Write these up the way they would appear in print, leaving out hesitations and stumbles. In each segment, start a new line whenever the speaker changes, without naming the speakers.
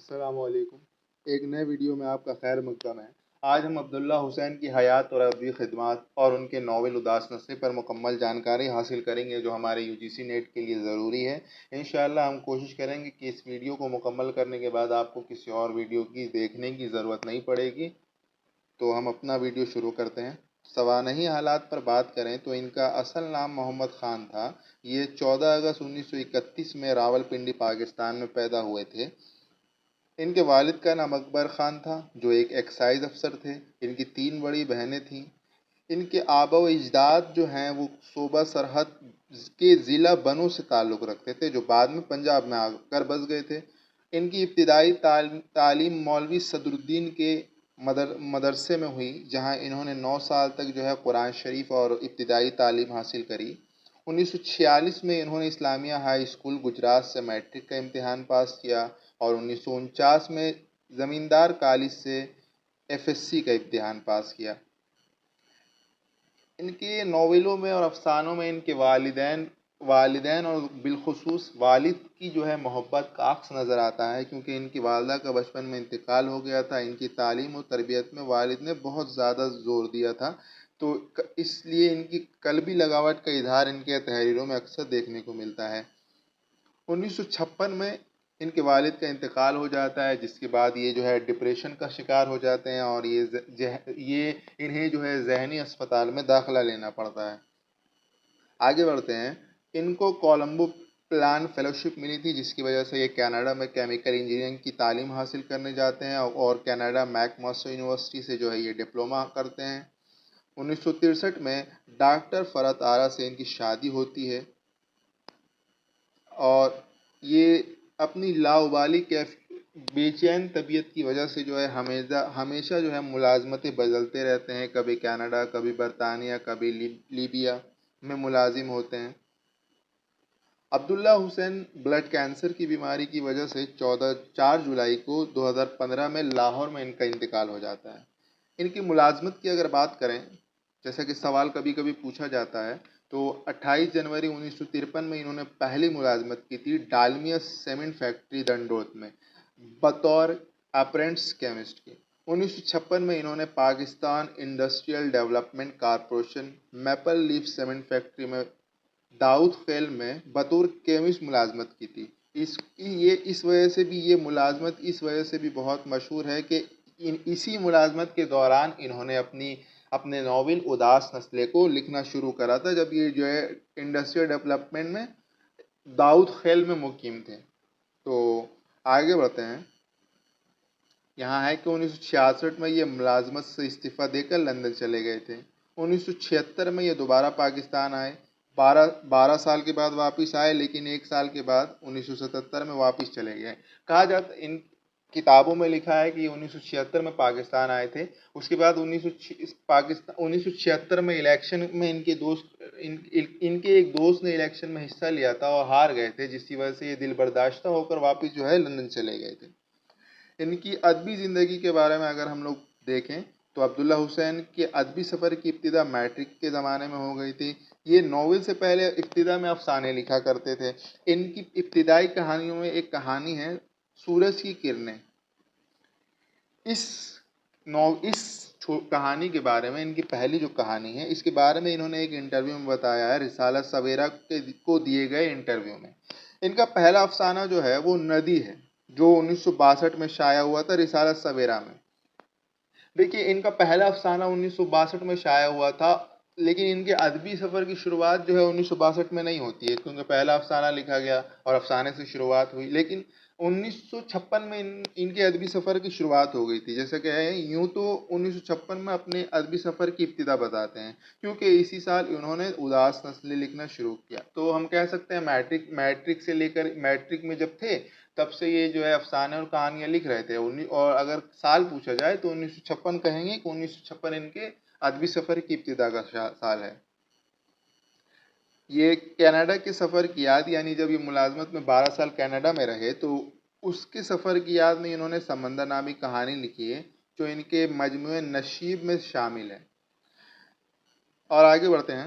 السلام علیکم۔ ایک نئے ویڈیو میں آپ کا خیر مقدم ہے۔ آج ہم عبداللہ حسین کی حیات اور ادبی خدمات اور ان کے ناول اداس نسخے پر مکمل جانکاری حاصل کریں گے جو ہمارے UGC نیٹ کے لیے ضروری ہے۔ انشاءاللہ ہم کوشش کریں گے کہ اس ویڈیو کو مکمل کرنے کے بعد آپ کو کسی اور ویڈیو کی دیکھنے کی ضرورت نہیں پڑے گی۔ تو ہم اپنا ویڈیو شروع کرتے ہیں۔ سوانحی حالات پر بات کریں تو ان کا اصل نام محمد خان تھا۔ یہ 14 اگست 1931 میں راول پنڈی پاکستان میں پیدا ہوئے تھے۔ ان کے والد کا نام اکبر خان تھا جو ایک ایکسائز افسر تھے۔ ان کی 3 بڑی بہنیں تھیں۔ ان کے آبا و اجداد جو ہیں وہ صوبہ سرحد کے ضلع بنوں سے تعلق رکھتے تھے جو بعد میں پنجاب میں آ کر بس گئے تھے۔ ان کی ابتدائی تعلیم مولوی صدر الدین کے مدرسے میں ہوئی جہاں انہوں نے 9 سال تک جو ہے قرآن شریف اور ابتدائی تعلیم حاصل کری۔ 1946 میں انہوں نے اسلامیہ ہائی اسکول گجرات سے میٹرک کا امتحان پاس کیا اور 1949 میں زمیندار کالج سے FSC کا امتحان پاس کیا۔ ان کے ناولوں میں اور افسانوں میں ان کے والدین اور بالخصوص والد کی جو ہے محبت کا عکس نظر آتا ہے کیونکہ ان کی والدہ کا بچپن میں انتقال ہو گیا تھا۔ ان کی تعلیم و تربیت میں والد نے بہت زیادہ زور دیا تھا، تو اس لیے ان کی قلبی لگاوٹ کا اظہار ان کے تحریروں میں اکثر دیکھنے کو ملتا ہے۔ 1956 میں ان کے والد کا انتقال ہو جاتا ہے جس کے بعد یہ جو ہے ڈپریشن کا شکار ہو جاتے ہیں اور یہ انہیں جو ہے ذہنی اسپتال میں داخلہ لینا پڑتا ہے۔ آگے بڑھتے ہیں۔ ان کو کولمبو پلان فیلوشپ ملی تھی جس کی وجہ سے یہ کینیڈا میں کیمیکل انجینئرنگ کی تعلیم حاصل کرنے جاتے ہیں اور کینیڈا میک ماسٹر یونیورسٹی سے جو ہے یہ ڈپلومہ کرتے ہیں۔ 1963 میں ڈاکٹر فرحت آرا سے ان کی شادی ہوتی ہے اور یہ اپنی لاابالی بے چین طبیعت کی وجہ سے جو ہے ہمیشہ جو ہے ملازمتیں بدلتے رہتے ہیں، کبھی کینیڈا، کبھی برطانیہ، کبھی لیبیا میں ملازم ہوتے ہیں۔ عبداللہ حسین بلڈ کینسر کی بیماری کی وجہ سے 4 جولائی کو 2015 میں لاہور میں ان کا انتقال ہو جاتا ہے۔ ان کی ملازمت کی اگر بات کریں، جیسا کہ سوال کبھی کبھی پوچھا جاتا ہے، تو 28 جنوری 1953 میں انہوں نے پہلی ملازمت کی تھی ڈالمیا سیمنٹ فیکٹری دنڈوت میں بطور اپرینٹس کیمسٹ کی۔ 1956 میں انہوں نے Pakistan industrial development corporation maple leaf cement factory میں داؤد خیل میں بطور کیمسٹ ملازمت کی تھی۔ اس وجہ سے بھی یہ ملازمت اس وجہ سے بھی بہت مشہور ہے کہ اسی ملازمت کے دوران انہوں نے اپنے ناول اداس نسلے کو لکھنا شروع کرا تھا جب یہ جو ہے انڈسٹریل ڈیولپمنٹ میں داؤد خیل میں مقیم تھے۔ تو آگے بڑھتے ہیں۔ یہاں ہے کہ 1966 میں یہ ملازمت سے استعفیٰ دے کر لندن چلے گئے تھے۔ 1976 میں یہ دوبارہ پاکستان آئے، 12 سال کے بعد واپس آئے، لیکن 1 سال کے بعد 1977 میں واپس چلے گئے۔ کہا جاتا ان کتابوں میں لکھا ہے کہ یہ 1976 میں پاکستان آئے تھے، اس کے بعد 1976 میں الیکشن میں ان کے ایک دوست نے الیکشن میں حصہ لیا تھا اور ہار گئے تھے، جس کی وجہ سے یہ دل برداشتہ ہو کر واپس جو ہے لندن چلے گئے تھے۔ ان کی ادبی زندگی کے بارے میں اگر ہم لوگ دیکھیں تو عبداللہ حسین کے ادبی سفر کی ابتدا میٹرک کے زمانے میں ہو گئی تھی۔ یہ ناول سے پہلے ابتدا میں افسانے لکھا کرتے تھے۔ ان کی ابتدائی کہانیوں میں ایک کہانی ہے سورج کی کرنیں۔ اس کہانی کے بارے میں، ان کی پہلی جو کہانی ہے، اس کے بارے میں انہوں نے ایک انٹرویو میں بتایا ہے، رسالہ سویرا کو دیے گئے انٹرویو میں۔ ان کا پہلا افسانہ جو ہے وہ ندی ہے جو 1962 میں شائع ہوا تھا رسالہ سویرا میں۔ دیکھیے ان کا پہلا افسانہ 1962 میں شائع ہوا تھا، لیکن ان کے ادبی سفر کی شروعات جو ہے 1962 میں نہیں ہوتی ہے کیونکہ پہلا افسانہ لکھا گیا اور افسانے سے شروعات ہوئی، لیکن 1956 میں ان کے ادبی سفر کی شروعات ہو گئی تھی۔ جیسا کہ ہے یوں تو 1956 میں اپنے ادبی سفر کی ابتدا بتاتے ہیں کیونکہ اسی سال انہوں نے اداس نسلیں لکھنا شروع کیا۔ تو ہم کہہ سکتے ہیں میٹرک سے لے کر میٹرک میں جب تھے تب سے یہ جو ہے افسانے اور کہانیاں لکھ رہے تھے، اور اگر سال پوچھا جائے تو 1956 کہیں گے کہ 1956 ان کے ادبی سفر کی ابتدا کا سال ہے۔ یہ کینیڈا کے سفر کی یاد، یعنی جب یہ ملازمت میں 12 سال کینیڈا میں رہے تو اس کے سفر کی یاد میں انہوں نے سمندر نامی کہانی لکھی ہے جو ان کے مجموعہ نشیب میں شامل ہے۔ اور آگے بڑھتے ہیں۔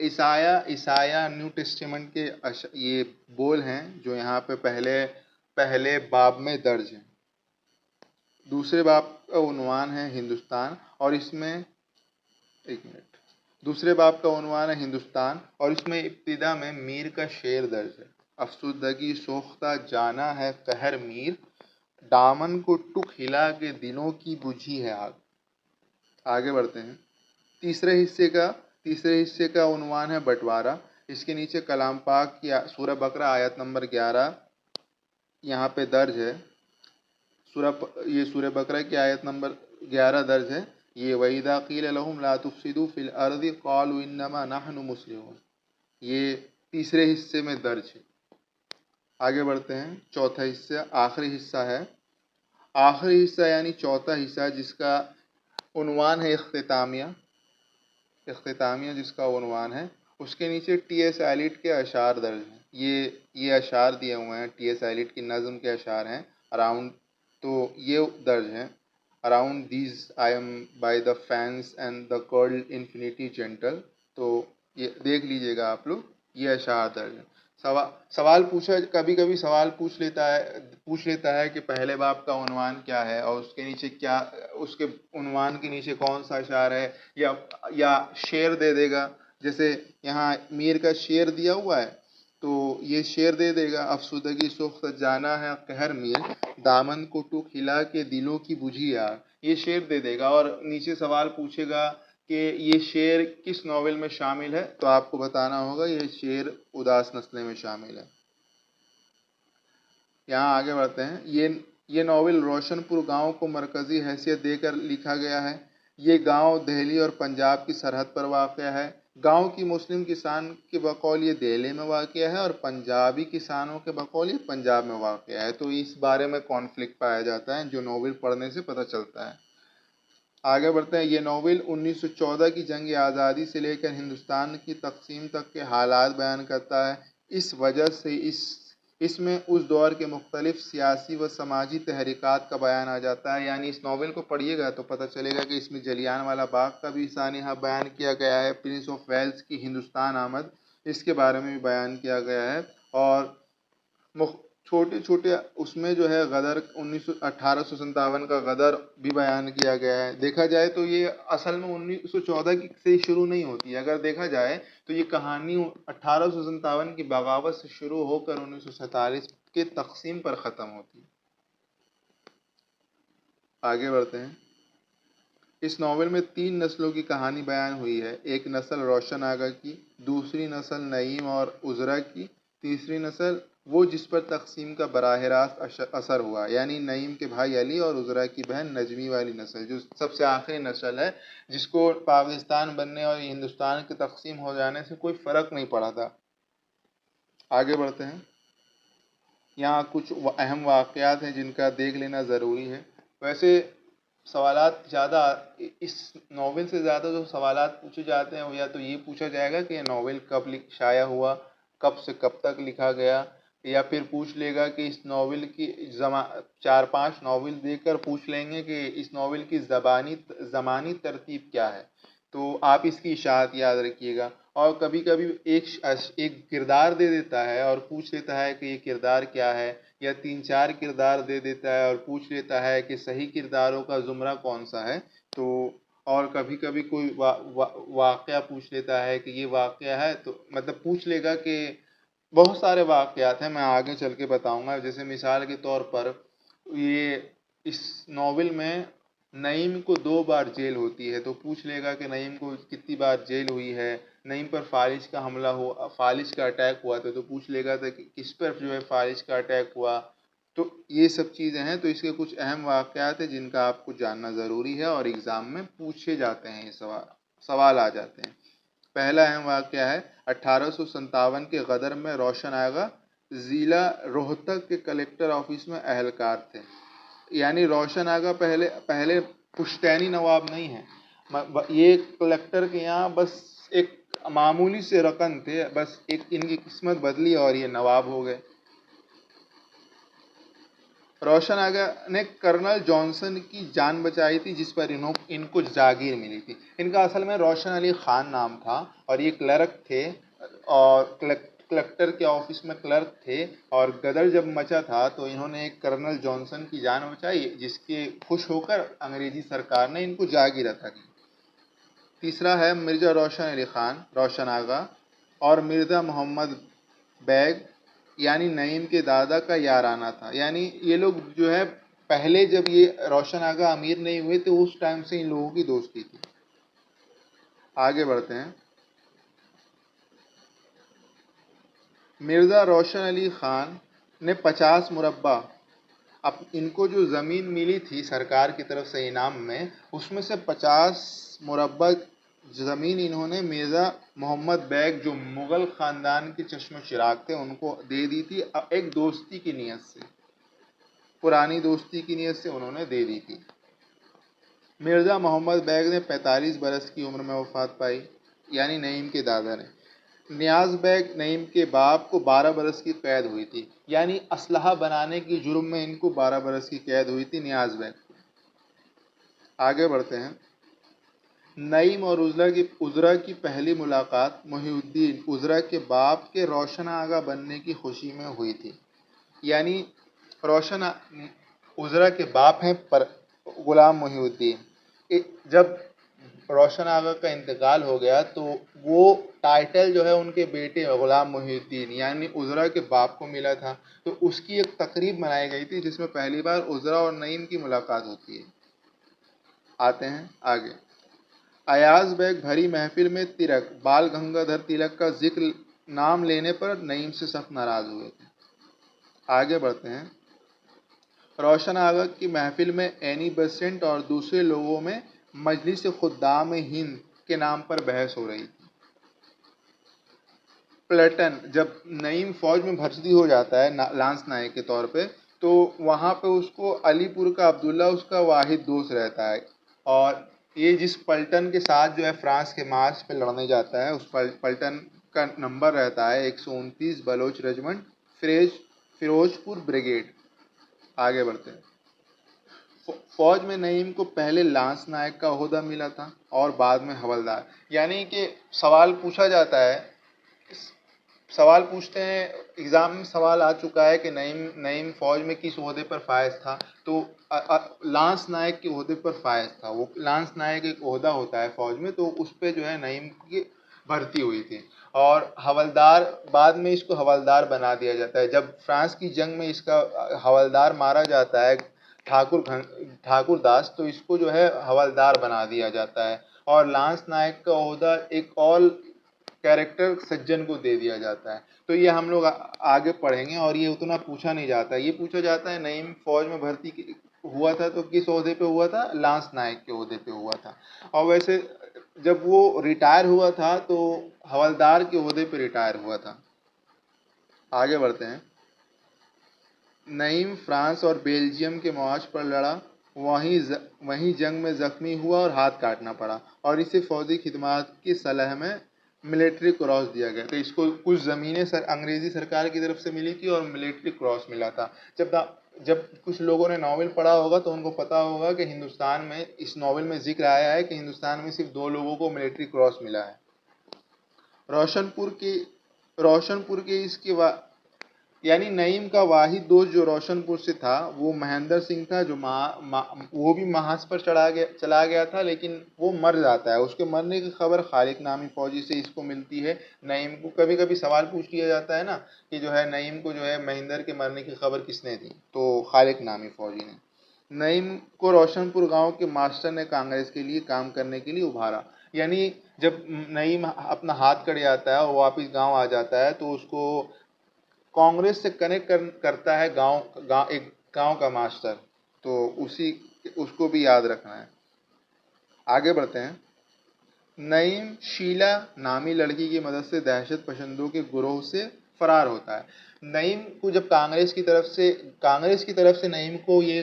عیسایہ نیو ٹیسٹیمنٹ کے یہ بول ہیں جو یہاں پہ پہلے باب میں درج ہیں. دوسرے باب کا عنوان ہے ہندوستان، اور اس میں ایک منٹ دوسرے باب کا عنوان ہے ہندوستان، اور اس میں ابتدا میں میر کا شعر درج ہے. افسردگی سوختہ جانا ہے قہر میر، دامن کو ٹک ہلا کے دلوں کی بجھی ہے آگ. آگے بڑھتے ہیں. تیسرے حصے کا عنوان ہے بٹوارہ. اس کے نیچے کلام پاک کی سورہ بقرہ آیت نمبر 11 یہاں پہ درج ہے. یہ سورہ بقرہ کی آیت نمبر 11 درج ہے. یہ وَإِذَا قِيلَ لَهُمْ لَا تُفْسِدُوا فِي الْأَرْضِ قَالُوا إِنَّمَا نَحْنُ مُصْلِحُونَ. یہ تیسرے حصے میں درج ہے. آگے بڑھتے ہیں. چوتھا حصہ آخری حصہ ہے. آخری حصہ یعنی چوتھا حصہ جس کا عنوان ہے اختتامیہ جس کا عنوان ہے. اس کے نیچے ٹی ایس ایلیٹ کے اشعار درج ہیں. یہ اشعار دیے ہوئے ہیں، ٹی ایس ایلیٹ کی نظم کے اشعار ہیں. اراؤنڈ تو یہ درج ہیں: around these I am by the fans and the Kharal infinity gentle. تو یہ دیکھ لیجئے گا آپ لوگ، یہ اشعار درج ہیں. سوال پوچھا، کبھی کبھی سوال پوچھ لیتا ہے کہ پہلے باب کا عنوان کیا ہے، اور اس کے نیچے اس کے عنوان کے نیچے کون سا اشعار ہے، یا شعر دے دے گا. جیسے یہاں میر کا شعر دیا ہوا ہے تو یہ شعر دے دے گا: افسردگی سوختہ جانا ہے قہر میر، دامن کو ٹک ہلا کے دلوں کی بجھی آگ. یہ شعر دے دے گا، اور نیچے سوال پوچھے گا کہ یہ شعر کس ناول میں شامل ہے، تو آپ کو بتانا ہوگا یہ شعر اداس نسلیں میں شامل ہے. یہاں آگے بڑھتے ہیں. یہ ناول روشن پور گاؤں کو مرکزی حیثیت دے کر لکھا گیا ہے. یہ گاؤں دہلی اور پنجاب کی سرحد پر واقع ہے. گاؤں کی مسلم کسان کے بقول یہ دہلی میں واقع ہے، اور پنجابی کسانوں کے بقول یہ پنجاب میں واقع ہے. تو اس بارے میں کانفلکٹ پایا جاتا ہے، جو ناول پڑھنے سے پتہ چلتا ہے. آگے بڑھتے ہیں. یہ ناول 1914 کی جنگ آزادی سے لے کر ہندوستان کی تقسیم تک کے حالات بیان کرتا ہے. اس وجہ سے اس میں اس دور کے مختلف سیاسی و سماجی تحریکات کا بیان آ جاتا ہے. یعنی اس ناول کو پڑھیے گا تو پتہ چلے گا کہ اس میں جلیان والا باغ کا بھی سانحہ بیان کیا گیا ہے. پرنس آف ویلز کی ہندوستان آمد، اس کے بارے میں بھی بیان کیا گیا ہے. اور چھوٹے چھوٹے اس میں جو ہے غدر 1857 کا غدر بھی بیان کیا گیا ہے. دیکھا جائے تو یہ اصل میں 1914 سے شروع نہیں ہوتی ہے. اگر دیکھا جائے تو یہ کہانی 1857 کی بغاوت سے شروع ہو کر 1947 کے تقسیم پر ختم ہوتی ہے. آگے بڑھتے ہیں. اس ناول میں 3 نسلوں کی کہانی بیان ہوئی ہے. ایک نسل روشن آگا کی، دوسری نسل نعیم اور عذرا کی، تیسری نسل وہ جس پر تقسیم کا براہ راست اثر ہوا، یعنی نعیم کے بھائی علی اور عذرا کی بہن نجمی والی نسل، جو سب سے آخری نسل ہے، جس کو پاکستان بننے اور ہندوستان کے تقسیم ہو جانے سے کوئی فرق نہیں پڑا تھا. آگے بڑھتے ہیں. یہاں کچھ اہم واقعات ہیں جن کا دیکھ لینا ضروری ہے. ویسے سوالات زیادہ اس ناول سے زیادہ جو سوالات پوچھے جاتے ہیں وہ یا تو یہ پوچھا جائے گا کہ یہ ناول کب شائع ہوا، کب سے کب تک لکھا گیا، یا پھر پوچھ لے گا کہ اس ناول کی 4-5 ناول دیکھ کر پوچھ لیں گے کہ اس ناول کی زمانی ترتیب کیا ہے. تو آپ اس کی اشاعت یاد رکھیے گا. اور کبھی کبھی ایک کردار دے دیتا ہے اور پوچھ لیتا ہے کہ یہ کردار کیا ہے، یا 3-4 کردار دے دیتا ہے اور پوچھ لیتا ہے کہ صحیح کرداروں کا زمرہ کون سا ہے. تو اور کبھی کبھی کوئی واقعہ پوچھ لیتا ہے کہ یہ واقعہ ہے، تو مطلب پوچھ لے گا کہ بہت سارے واقعات ہیں، میں آگے چل کے بتاؤں گا. جیسے مثال کے طور پر یہ اس ناول میں نعیم کو 2 بار جیل ہوتی ہے، تو پوچھ لے گا کہ نعیم کو کتنی بار جیل ہوئی ہے. نعیم پر فالج کا حملہ ہوا، فالج کا اٹیک ہوا تھا، تو پوچھ لے گا کہ کس پر جو ہے فالج کا اٹیک ہوا. تو یہ سب چیزیں ہیں. تو اس کے کچھ اہم واقعات ہیں جن کا آپ کو جاننا ضروری ہے، اور ایگزام میں پوچھے جاتے ہیں، یہ سوال آ جاتے ہیں. پہلا اہم واقعہ ہے 1857 کے غدر میں روشن آگا ضلع روہتک کے کلکٹر آفس میں اہلکار تھے. یعنی روشن آگا پہلے پشتینی نواب نہیں ہیں، یہ کلکٹر کے یہاں بس ایک معمولی سے رکن تھے، بس ایک ان کی قسمت بدلی اور یہ نواب ہو گئے. روشن آگا نے کرنل جانسن کی جان بچائی تھی جس پر ان کو جاگیر ملی تھی. ان کا اصل میں روشن علی خان نام تھا اور یہ کلرک تھے اور کلکٹر کے آفس میں کلرک تھے. اور غدر جب مچا تھا تو انہوں نے ایک کرنل جانسن کی جان بچائی جس کے خوش ہو کر انگریزی سرکار نے ان کو جاگیر عطا کی. تیسرا ہے مرزا روشن علی خان روشن آگا اور مرزا محمد بیگ یعنی نعیم کے دادا کا یارانہ تھا. یعنی یہ لوگ جو ہے پہلے جب یہ روشن آگا امیر نہیں ہوئے تو اس ٹائم سے ان لوگوں کی دوستی تھی. آگے بڑھتے ہیں. مرزا روشن علی خان نے 50 مربع اب ان کو جو زمین ملی تھی سرکار کی طرف سے انعام میں اس میں سے 50 مربع زمین انہوں نے مرزا محمد بیگ جو مغل خاندان کے چشم و چراغ تھے ان کو دے دی تھی. ایک دوستی کی نیت سے پرانی دوستی کی نیت سے انہوں نے دے دی تھی. مرزا محمد بیگ نے 45 برس کی عمر میں وفات پائی یعنی نعیم کے دادا نے. نیاز بیگ نعیم کے باپ کو 12 برس کی قید ہوئی تھی یعنی اسلحہ بنانے کی جرم میں ان کو 12 برس کی قید ہوئی تھی نیاز بیگ. آگے بڑھتے ہیں. نعیم اور عذرا کی پہلی ملاقات محی الدین عذرا کے باپ کے روشن آگا بننے کی خوشی میں ہوئی تھی. یعنی روشن عذرا کے باپ ہیں غلام محی الدین. جب روشن آگا کا انتقال ہو گیا تو وہ ٹائٹل جو ہے ان کے بیٹے غلام محی الدین یعنی عذرا کے باپ کو ملا تھا. تو اس کی ایک تقریب منائی گئی تھی جس میں پہلی بار عذرا اور نعیم کی ملاقات ہوتی ہے. آتے ہیں آگے. ایاز بیگ بھری محفل میں تلک بال گنگادھر تلک کا ذکر نام لینے پر نعیم سے سخت ناراض ہوئے تھے. آگے بڑھتے ہیں. روشن آگا کی محفل میں اینی بیسنٹ اور دوسرے لوگوں میں مجلس خدام ہند کے نام پر بحث ہو رہی تھی. پلٹن جب نعیم فوج میں بھرتی ہو جاتا ہے لانس نائک کے طور پہ تو وہاں پہ اس کو علی پور کا عبداللہ اس کا واحد دوست رہتا ہے. اور یہ جس پلٹن کے ساتھ جو ہے فرانس کے مارچ پہ لڑنے جاتا ہے اس پلٹن کا نمبر رہتا ہے 129 بلوچ ریجمنٹ فیروز پور بریگیڈ. آگے بڑھتے ہیں. فوج میں نعیم کو پہلے لانس نائک کا عہدہ ملا تھا اور بعد میں حوالدار. یعنی کہ سوال پوچھا جاتا ہے سوال پوچھتے ہیں ایگزام میں سوال آ چکا ہے کہ نعیم فوج میں کس عہدے پر فائز تھا تو لانس نائک کے عہدے پر فائز تھا. وہ لانس نائک ایک عہدہ ہوتا ہے فوج میں تو اس پہ جو ہے نعیم کی بھرتی ہوئی تھی. اور حوالدار بعد میں اس کو حوالدار بنا دیا جاتا ہے. جب فرانس کی جنگ میں اس کا حوالدار مارا جاتا ہے ٹھاکر داس تو اس کو جو ہے حوالدار بنا دیا جاتا ہے اور لانس نائک کا عہدہ ایک اور کیریکٹر سجن کو دے دیا جاتا ہے. تو یہ ہم لوگ آگے پڑھیں گے اور یہ اتنا پوچھا نہیں جاتا. یہ پوچھا جاتا ہے نعیم فوج میں بھرتی ہوا تھا تو کس عہدے پہ ہوا تھا لانس نائک کے عہدے پہ ہوا تھا. اور ویسے جب وہ ریٹائر ہوا تھا تو حوالدار کے عہدے پہ ریٹائر ہوا تھا. آگے بڑھتے ہیں. نعیم فرانس اور بیلجیم کے مارچ پر لڑا وہیں جنگ میں زخمی ہوا اور ہاتھ کاٹنا پڑا اور اسے فوجی خدمات کی صلاح میں ملٹری کراس دیا گیا. تو اس کو کچھ زمینیں انگریزی سرکار کی طرف سے ملی تھی اور ملٹری کراس ملا تھا. جب کچھ لوگوں نے ناول پڑھا ہوگا تو ان کو پتا ہوگا کہ ہندوستان میں اس ناول میں ذکر آیا ہے کہ ہندوستان میں صرف 2 لوگوں کو ملٹری کراس ملا ہے. روشن پور کے اس کے یعنی نعیم کا واحد دوست جو روشن پور سے تھا وہ مہندر سنگھ تھا جو وہ بھی محاذ پر چلا گیا تھا لیکن وہ مر جاتا ہے. اس کے مرنے کی خبر خالق نامی فوجی سے اس کو ملتی ہے. نعیم کو کبھی کبھی سوال پوچھ لیا جاتا ہے نا کہ جو ہے نعیم کو جو ہے مہندر کے مرنے کی خبر کس نے دی تو خالق نامی فوجی نے. نعیم کو روشن پور گاؤں کے ماسٹر نے کانگریس کے لیے کام کرنے کے لیے ابھارا. یعنی جب نعیم اپنا ہاتھ کٹ جاتا ہے اور واپس گاؤں آ جاتا ہے تو اس کو کانگریس سے کنیکٹ کرتا ہے ایک گاؤں کا ماسٹر. تو اس کو بھی یاد رکھنا ہے. آگے بڑھتے ہیں. نعیم شیلا نامی لڑکی کی مدد سے دہشت پسندوں کے گروہ سے فرار ہوتا ہے. نعیم کو جب کانگریس کی طرف سے نعیم کو یہ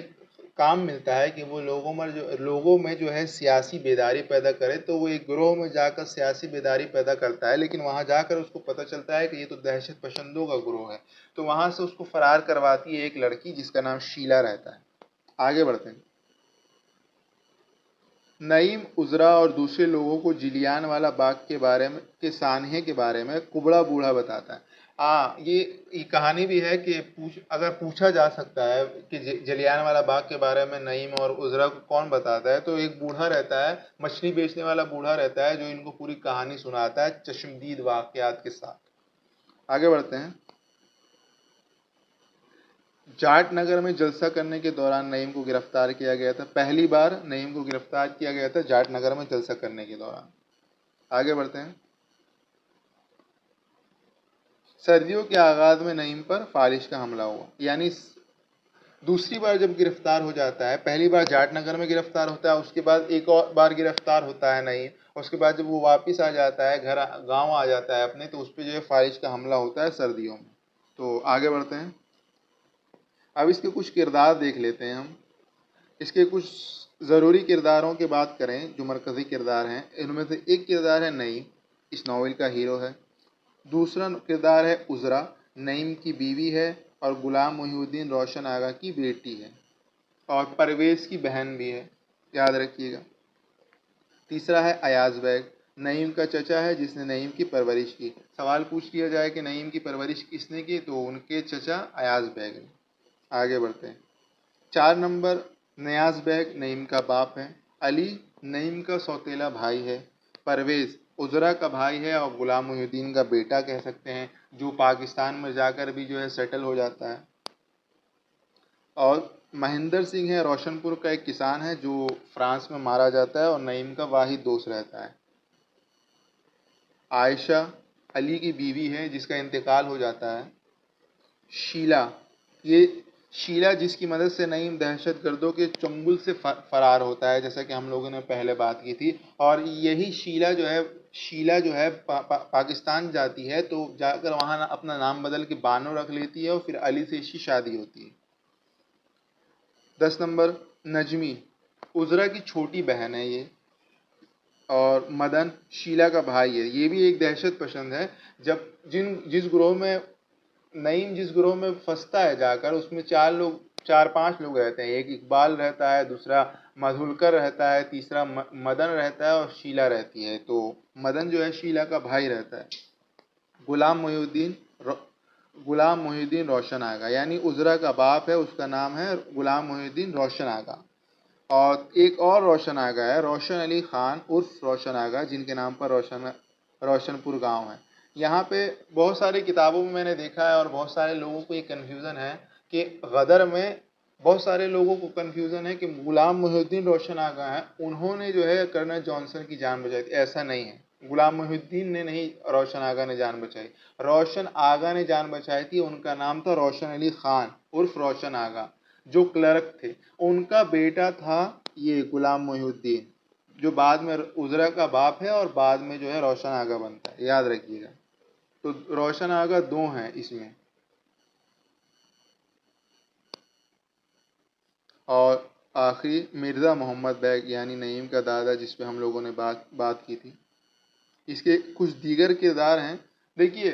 کام ملتا ہے کہ وہ لوگوں میں جو ہے سیاسی بیداری پیدا کرے، تو وہ ایک گروہ میں جا کر سیاسی بیداری پیدا کرتا ہے، لیکن وہاں جا کر اس کو پتہ چلتا ہے کہ یہ تو دہشت پسندوں کا گروہ ہے، تو وہاں سے اس کو فرار کرواتی ہے ایک لڑکی جس کا نام شیلا رہتا ہے۔ آگے بڑھتے ہیں۔ نعیم عذرا اور دوسرے لوگوں کو جلیان والا باغ کے سانحے کے بارے میں کبڑا بوڑھا بتاتا ہے۔ یہ کہانی بھی ہے کہ اگر پوچھا جا سکتا ہے کہ جلیان والا باغ کے بارے میں نعیم اور عذرا کو کون بتاتا ہے، تو ایک بوڑھا رہتا ہے، مچھلی بیچنے والا بوڑھا رہتا ہے، جو ان کو پوری کہانی سناتا ہے چشمدید واقعات کے ساتھ۔ آگے بڑھتے ہیں۔ جاٹ نگر میں جلسہ کرنے کے دوران نعیم کو گرفتار کیا گیا تھا۔ پہلی بار نعیم کو گرفتار کیا گیا تھا جاٹ نگر میں جلسہ کرنے کے دوران۔ آگے بڑھتے ہیں۔ سردیوں کے آغاز میں نعیم پر فالش کا حملہ ہوا، یعنی دوسری بار جب گرفتار ہو جاتا ہے، پہلی بار جاٹ نگر میں گرفتار ہوتا ہے، اس کے بعد ایک اور بار گرفتار ہوتا ہے نعیم، اس کے بعد جب وہ واپس آ جاتا ہے گاؤں آ جاتا ہے اپنے، تو اس پہ جو ہے فالش کا حملہ ہوتا ہے سردیوں میں۔ تو آگے بڑھتے ہیں۔ اب اس کے کچھ کردار دیکھ لیتے ہیں ہم۔ اس کے کچھ ضروری کرداروں کی بات کریں جو مرکزی کردار ہیں، ان میں سے ایک کردار ہے نعیم، اس ناول کا ہیرو ہے۔ دوسرا کردار ہے عذرا، نعیم کی بیوی ہے اور غلام محی الدین روشن آغا کی بیٹی ہے، اور پرویز کی بہن بھی ہے، یاد رکھیے گا۔ تیسرا ہے ایاز بیگ، نعیم کا چچا ہے جس نے نعیم کی پرورش کی۔ سوال پوچھ لیا جائے کہ نعیم کی پرورش کس نے کی، تو ان کے چچا ایاز بیگ نے۔ آگے بڑھتے ہیں۔ 4 نمبر، نیاز بیگ نعیم کا باپ ہے۔ علی نعیم کا سوتیلا بھائی ہے۔ پرویز عذرا کا بھائی ہے اور غلام محی الدین کا بیٹا کہہ سکتے ہیں، جو پاکستان میں جا کر بھی جو ہے سیٹل ہو جاتا ہے۔ اور مہندر سنگھ ہے، روشن پور کا ایک کسان ہے جو فرانس میں مارا جاتا ہے اور نعیم کا واحد دوست رہتا ہے۔ عائشہ علی کی بیوی ہے جس کا انتقال ہو جاتا ہے۔ شیلا جس کی مدد سے نعیم دہشت گردوں کے چنگل سے فرار ہوتا ہے، جیسا کہ ہم لوگوں نے پہلے بات کی تھی، اور یہی شیلا جو ہے پاکستان جاتی ہے، تو جا کر وہاں اپنا نام بدل کے بانو رکھ لیتی ہے، اور پھر علی سے اس کی شادی ہوتی ہے۔ 10 نمبر، نجمی عذرا کی چھوٹی بہن ہے یہ، اور مدن شیلا کا بھائی ہے۔ یہ بھی ایک دہشت پسند ہے۔ نعیم جس گروہ میں پھنستا ہے جا کر، اس میں 4-5 لوگ رہتے ہیں۔ ایک اقبال رہتا ہے، دوسرا مدھولکر رہتا ہے، تیسرا مدن رہتا ہے، اور شیلا رہتی ہے۔ تو مدن جو ہے شیلا کا بھائی رہتا ہے۔ غلام محی الدین روشن آغا، یعنی عذرا کا باپ ہے، اس کا نام ہے غلام محی الدین روشن آغا۔ اور ایک اور روشن آغا ہے، روشن علی خان عرف روشن آغا، جن کے نام پر روشن پور گاؤں ہے۔ یہاں پہ بہت ساری کتابوں میں نے دیکھا ہے، اور بہت سارے لوگوں کو یہ کنفیوژن ہے کہ غدر میں بہت سارے لوگوں کو کنفیوژن ہے کہ غلام محی الدین روشن آغا ہیں، انہوں نے جو ہے کرنل جانسن کی جان بچائی تھی۔ ایسا نہیں ہے، غلام محی الدین نے نہیں، روشن آغا نے جان بچائی، روشن آغا نے جان بچائی تھی۔ ان کا نام تھا روشن علی خان عرف روشن آغا، جو کلرک تھے۔ ان کا بیٹا تھا یہ غلام محی الدین، جو بعد میں عذرا کا باپ ہے اور بعد میں جو ہے روشن آغا بنتا ہے، یاد رکھیے گا۔ تو روشن آغا 2 ہیں اس میں۔ اور آخری مرزا محمد بیگ، یعنی نعیم کا دادا، جس پہ ہم لوگوں نے بات کی تھی۔ اس کے کچھ دیگر کردار ہیں۔ دیکھیے،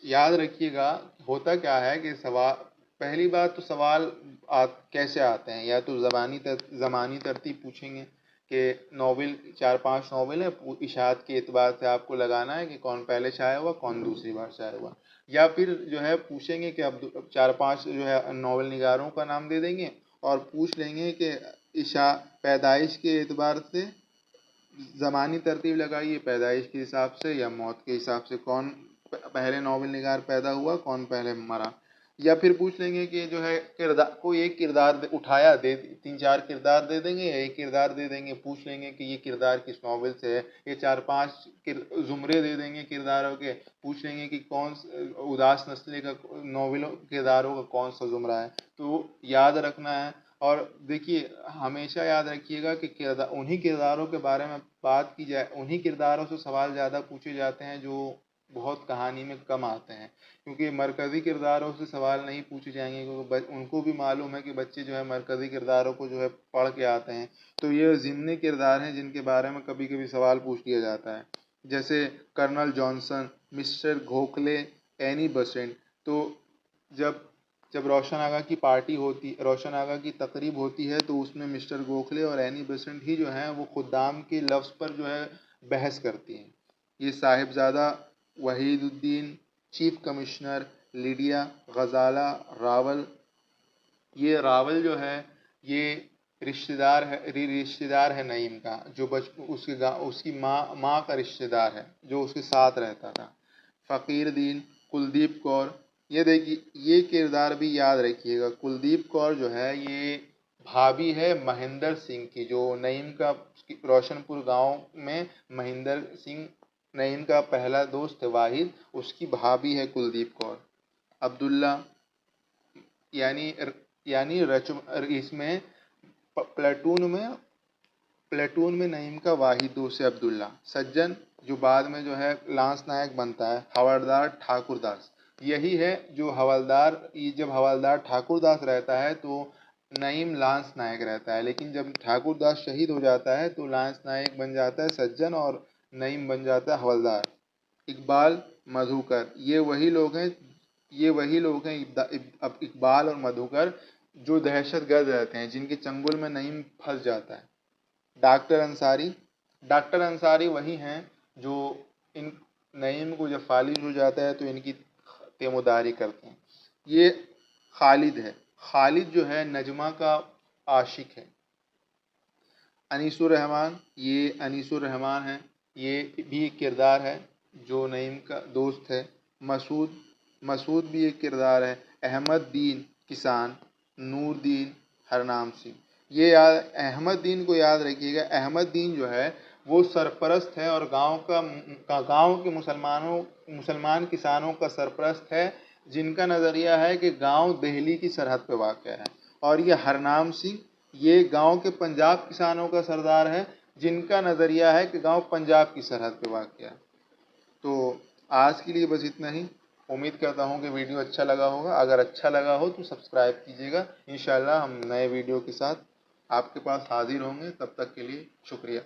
یاد رکھیے گا، ہوتا کیا ہے کہ پہلی بات تو سوال کیسے آتے ہیں، یا تو زمانی ترتیب پوچھیں گے کہ ناول 4-5 ناول ہیں، اشاعت کے اعتبار سے آپ کو لگانا ہے کہ کون پہلے شائع ہوا، کون دوسری بار شائع ہوا، یا پھر جو ہے پوچھیں گے کہ اب 4-5 جو ہے ناول نگاروں کا نام دے دیں گے، اور پوچھ لیں گے کہ پیدائش کے اعتبار سے زمانی ترتیب لگائیے، پیدائش کے حساب سے یا موت کے حساب سے، کون پہلے ناول نگار پیدا ہوا، کون پہلے مرا۔ یا پھر پوچھ لیں گے کہ جو ہے کوئی ایک کردار اٹھایا، 3-4 کردار دے دیں گے، یا ایک کردار دے دیں گے، پوچھ لیں گے کہ یہ کردار کس ناول سے ہے، یہ 4-5 زمرے دے دیں گے کرداروں کے، پوچھ لیں گے کہ کون اداس نسلے کا ناولوں کرداروں کا کون سا زمرہ ہے۔ تو یاد رکھنا ہے، اور دیکھیے ہمیشہ یاد رکھیے گا کہ انہی کرداروں کے بارے میں بات کی جائے، انہی کرداروں سے سوال زیادہ پوچھے جاتے ہیں جو بہت کہانی میں کم آتے ہیں، کیونکہ مرکزی کرداروں سے سوال نہیں پوچھے جائیں گے، کیونکہ ان کو بھی معلوم ہے کہ بچے جو ہے مرکزی کرداروں کو جو ہے پڑھ کے آتے ہیں، تو یہ ضمنی کردار ہیں جن کے بارے میں کبھی کبھی سوال پوچھ لیا جاتا ہے، جیسے colonel Johnson, mister Gokhale, Annie Besant. تو جب روشن آگا کی پارٹی ہوتی، روشن آگا کی تقریب ہوتی ہے، تو اس میں مسٹر گوکھلے اور اینی بسنٹ ہی جو ہیں وہ خدام کے لفظ پر جو ہے بحث کرتی ہیں۔ یہ صاحبزادہ وحید الدین، چیف کمشنر لیڈیا غزالہ راول، یہ راول جو ہے یہ رشتہ دار ہے نعیم کا، جو اس کی ماں کا رشتہ دار ہے جو اس کے ساتھ رہتا تھا۔ فقیر دین، کلدیپ کور، یہ دیکھیے یہ کردار بھی یاد رکھیے گا، کلدیپ کور جو ہے یہ بھابھی ہے مہندر سنگھ کی، جو نعیم کا روشن پور گاؤں میں مہندر سنگھ نعیم کا پہلا دوست ہے واحد، اس کی بھابھی ہے کلدیپ کور۔ عبداللہ یعنی اس میں پلیٹون میں نعیم کا واحد دوست ہے عبداللہ۔ سجن، جو بعد میں جو ہے لانس نائک بنتا ہے، حوالدار ٹھاکر داس، یہی ہے جو جب حوالدار ٹھاکر داس رہتا ہے تو نعیم لانس نائک رہتا ہے، لیکن جب ٹھاکر داس شہید ہو جاتا ہے تو لانس نائک بن جاتا ہے سجن اور نعیم بن جاتا ہے حوالدار۔ اقبال، مدھوکر، یہ وہی لوگ ہیں اقبال اور مدھوکر جو دہشت گرد رہتے ہیں، جن کے چنگل میں نعیم پھنس جاتا ہے۔ ڈاکٹر انصاری وہی ہیں جو ان نعیم کو جب فالج ہو جاتا ہے تو ان کی تیموداری کرتے ہیں۔ یہ خالد جو ہے نجمہ کا عاشق ہے۔ انیس الرحمن، یہ انیس الرحمن ہے، یہ بھی ایک کردار ہے جو نعیم کا دوست ہے۔ مسعود بھی ایک کردار ہے۔ احمد دین کسان، نور دین ہرنام سنگھ، احمد دین کو یاد رکھیے گا، احمد دین جو ہے وہ سرپرست ہے اور گاؤں کے مسلمان کسانوں کا سرپرست ہے، جن کا نظریہ ہے کہ گاؤں دہلی کی سرحد پہ واقع ہے، اور یہ ہرنام سنگھ یہ گاؤں کے پنجاب کسانوں کا سردار ہے، جن کا نظریہ ہے کہ گاؤں پنجاب کی سرحد پہ واقع ہے۔ تو آج کے لیے بس اتنا ہی، امید کرتا ہوں کہ ویڈیو اچھا لگا ہوگا، اگر اچھا لگا ہو تو سبسکرائب کیجیے گا، انشاءاللہ ہم نئے ویڈیو کے ساتھ آپ کے پاس حاضر ہوں گے، تب تک کے لیے شکریہ۔